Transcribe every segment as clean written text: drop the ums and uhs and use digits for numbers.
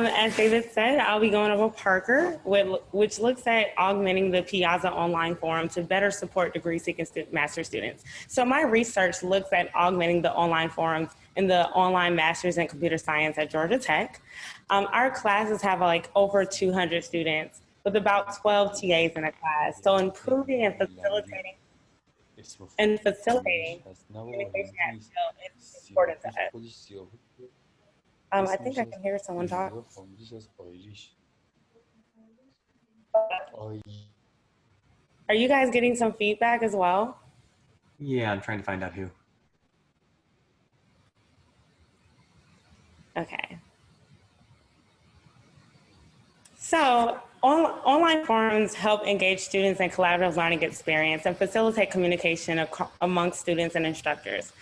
As David said, I'll be going over PARQR, which looks at augmenting the Piazza online forum to better support degree-seeking master students. So my research looks at augmenting the online forums in the online master's in computer science at Georgia Tech. Our classes have like over 200 students with about 12 TAs in a class. So improving and facilitating communication at scale is important to us. I think I can hear someone talk. Are you guys getting some feedback as well? Yeah, I'm trying to find out who. Okay. So online forums help engage students in collaborative learning experience and facilitate communication among students and instructors.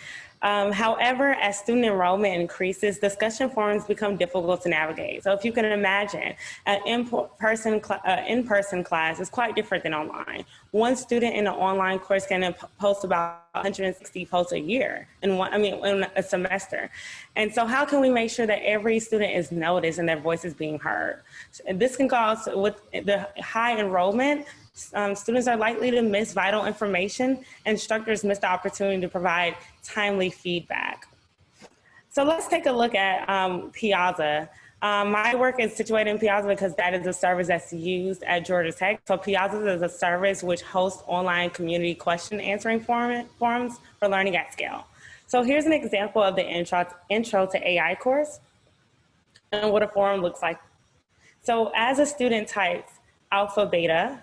However, as student enrollment increases, discussion forums become difficult to navigate. So if you can imagine, an in-person class is quite different than online. One student in an online course can post about 160 posts a year in a semester. And so how can we make sure that every student is noticed and their voice is being heard? And this can cause, with the high enrollment, students are likely to miss vital information. Instructors miss the opportunity to provide timely feedback. So let's take a look at Piazza. My work is situated in Piazza because that is a service that's used at Georgia Tech. So Piazza is a service which hosts online community question answering forums for learning at scale. So here's an example of the intro to AI course and what a forum looks like. So as a student types alpha, beta,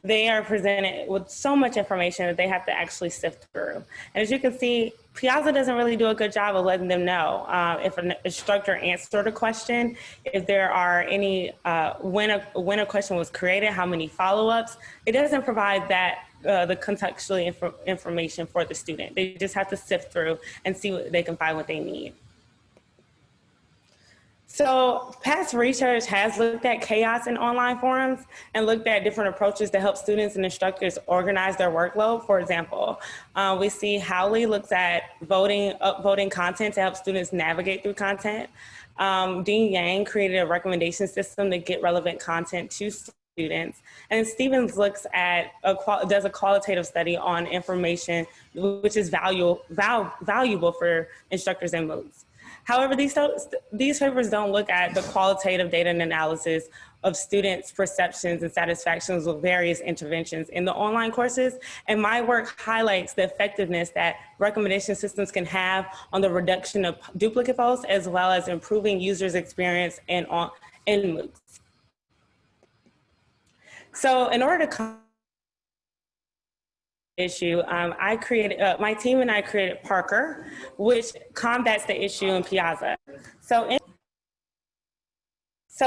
they are presented with so much information that they have to actually sift through. And as you can see, Piazza doesn't really do a good job of letting them know if an instructor answered a question, if there are any, when a question was created, how many follow-ups. It doesn't provide that the contextual information for the student. They just have to sift through and see what they can find what they need. So past research has looked at chaos in online forums and looked at different approaches to help students and instructors organize their workload. For example, we see Howley looks at upvoting content to help students navigate through content. Dean Yang created a recommendation system to get relevant content to students. And Stevens looks at, does a qualitative study on information, which is valuable for instructors and MOOCs. However, these papers don't look at the qualitative data and analysis of students' perceptions and satisfactions with various interventions in the online courses. And my work highlights the effectiveness that recommendation systems can have on the reduction of duplicate posts, as well as improving users' experience in MOOCs. So in order to issue, my team and I created PARQR, which combats the issue in Piazza. So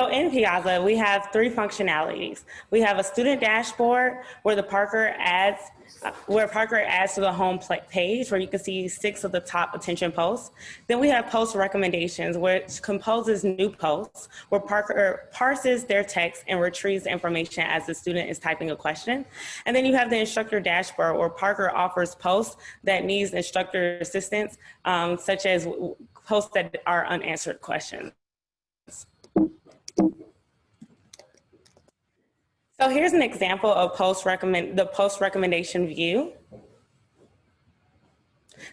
in Piazza, we have three functionalities. We have a student dashboard where PARQR adds to the home page where you can see 6 of the top attention posts. Then we have post recommendations, which composes new posts where PARQR parses their text and retrieves information as the student is typing a question. And then you have the instructor dashboard where PARQR offers posts that needs instructor assistance, such as posts that are unanswered questions. So here's an example of the post recommendation view.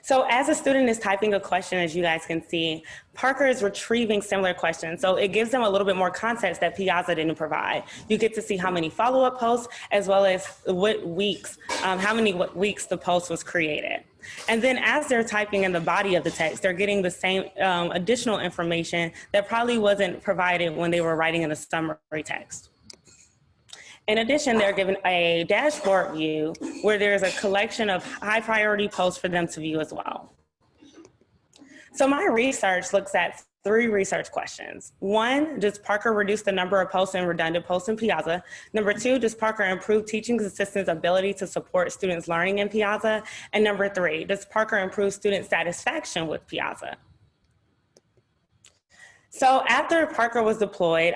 So as a student is typing a question, as you guys can see, PARQR is retrieving similar questions. So it gives them a little bit more context that Piazza didn't provide. You get to see how many follow-up posts, as well as how many weeks the post was created. And then as they're typing in the body of the text, they're getting the same additional information that probably wasn't provided when they were writing in the summary text. In addition, they're given a dashboard view where there's a collection of high priority posts for them to view as well. So my research looks at 3 research questions. 1, does PARQR reduce the number of posts and redundant posts in Piazza? Number 2, does PARQR improve teaching assistants' ability to support students learning in Piazza? And number 3, does PARQR improve student satisfaction with Piazza? So after PARQR was deployed,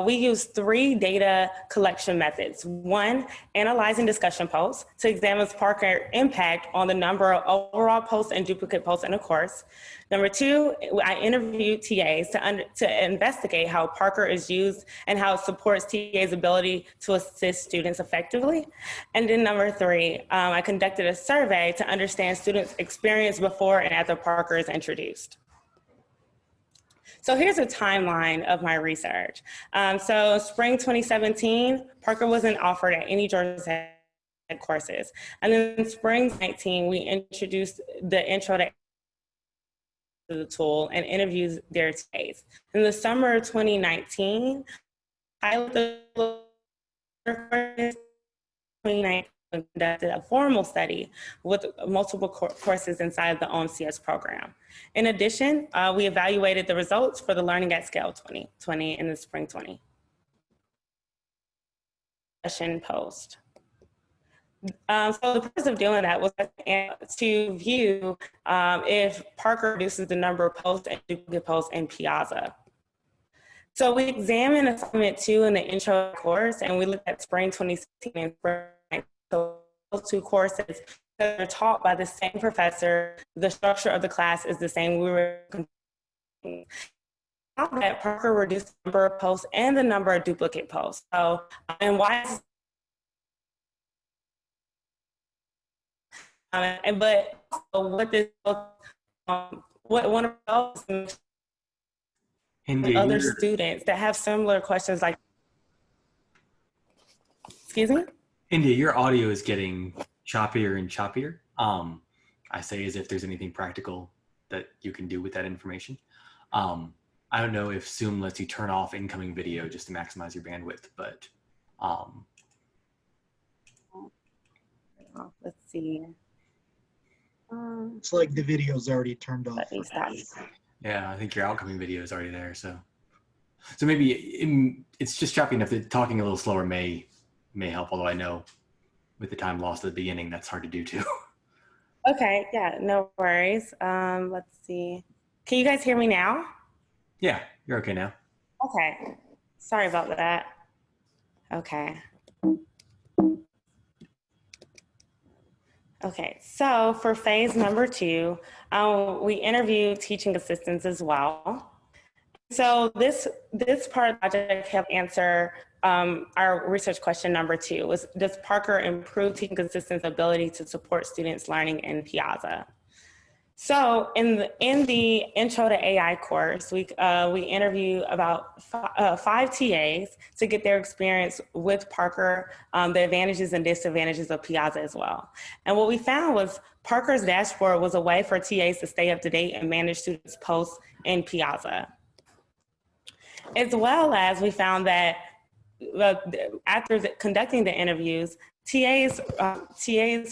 we used 3 data collection methods. 1, analyzing discussion posts to examine PARQR impact on the number of overall posts and duplicate posts in a course. Number 2, I interviewed TAs to investigate how PARQR is used and how it supports TAs' ability to assist students effectively. And then number 3, I conducted a survey to understand students' experience before and after PARQR is introduced. So here's a timeline of my research. So spring 2017, PARQR wasn't offered at any Georgia Tech courses. And then in spring 2019, we introduced the intro to the tool and interviews their TAs. In the summer of 2019, I conducted a formal study with multiple courses inside the OMCS program. In addition, we evaluated the results for the Learning at Scale 2020 in the spring 20. Session post. So the purpose of doing that was to view if PARQR reduces the number of posts and duplicate posts in Piazza. So we examined assignment 2 in the intro course, and we looked at spring 2016 and spring. So those 2 courses are taught by the same professor. The structure of the class is the same. We were that PARQR reduced the number of posts and the number of duplicate posts. So, and why is but what this what one of those other students that have similar questions like, excuse me? India, your audio is getting choppier and choppier. I say as if there's anything practical that you can do with that information. I don't know if Zoom lets you turn off incoming video just to maximize your bandwidth, but let's see. It's like the video's already turned off. Let me stop. Yeah, I think your outcoming video is already there. So maybe it's just choppy enough that talking a little slower may help, although I know with the time lost at the beginning, that's hard to do too. Okay, yeah, no worries. Let's see. Can you guys hear me now? Yeah, you're okay now. Okay, sorry about that. Okay. Okay, so for phase number 2, we interviewed teaching assistants as well. So this part of the project helped answer our research question number 2 was, does PARQR improve teaching assistants' ability to support students learning in Piazza? So in the Intro to AI course, we interview about 5 TAs to get their experience with PARQR, the advantages and disadvantages of Piazza as well. And what we found was PARQR's dashboard was a way for TAs to stay up to date and manage students' posts in Piazza. As well as we found that after conducting the interviews, TAs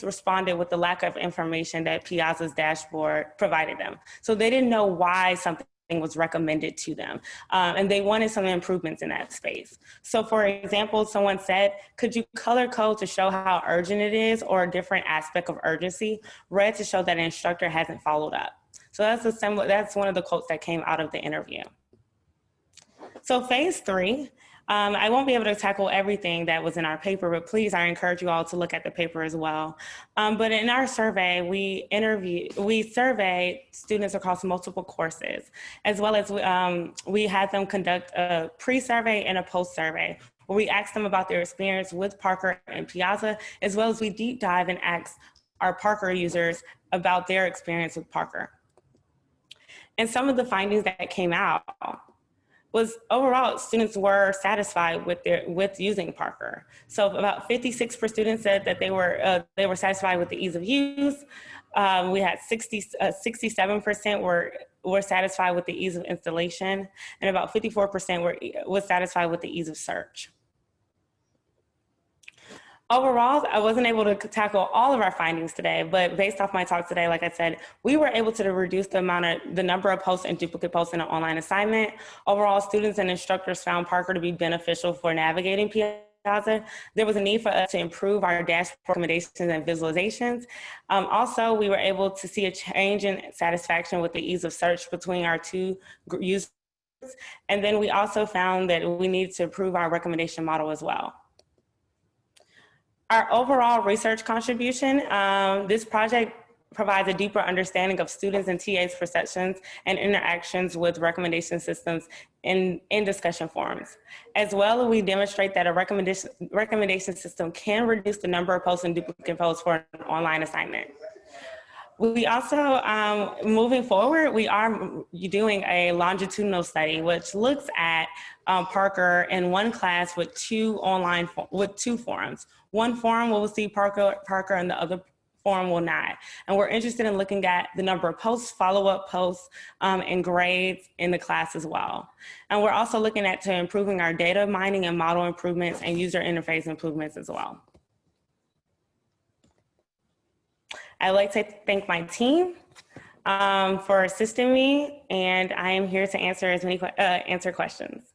responded with the lack of information that Piazza's dashboard provided them. So they didn't know why something was recommended to them, and they wanted some improvements in that space. So for example, someone said, could you color code to show how urgent it is, or a different aspect of urgency, red to show that an instructor hasn't followed up. So that's one of the quotes that came out of the interview. So phase 3, I won't be able to tackle everything that was in our paper, but please, I encourage you all to look at the paper as well. But in our survey, we surveyed students across multiple courses, as well as we had them conduct a pre-survey and a post-survey, where we asked them about their experience with PARQR and Piazza, as well as we deep dive and asked our PARQR users about their experience with PARQR. And some of the findings that came out was overall students were satisfied with using PARQR. So about 56% students said that they were satisfied with the ease of use. We had 67% were satisfied with the ease of installation, and about 54% was satisfied with the ease of search. Overall, I wasn't able to tackle all of our findings today, but based off my talk today, like I said, we were able to reduce the number of posts and duplicate posts in an online assignment. Overall, students and instructors found PARQR to be beneficial for navigating Piazza. There was a need for us to improve our dashboard recommendations and visualizations. Also, we were able to see a change in satisfaction with the ease of search between our 2 user And then we also found that we need to improve our recommendation model as well. Our overall research contribution, this project provides a deeper understanding of students and TAs' perceptions and interactions with recommendation systems in discussion forums. As well, we demonstrate that a recommendation system can reduce the number of posts and duplicate posts for an online assignment. We also, moving forward, we are doing a longitudinal study which looks at PARQR in one class with two forums. One forum will see PARQR and the other forum will not. And we're interested in looking at the number of posts, follow-up posts, and grades in the class as well. And we're also looking at improving our data mining and model improvements and user interface improvements as well. I'd like to thank my team for assisting me, and I am here to answer answer questions.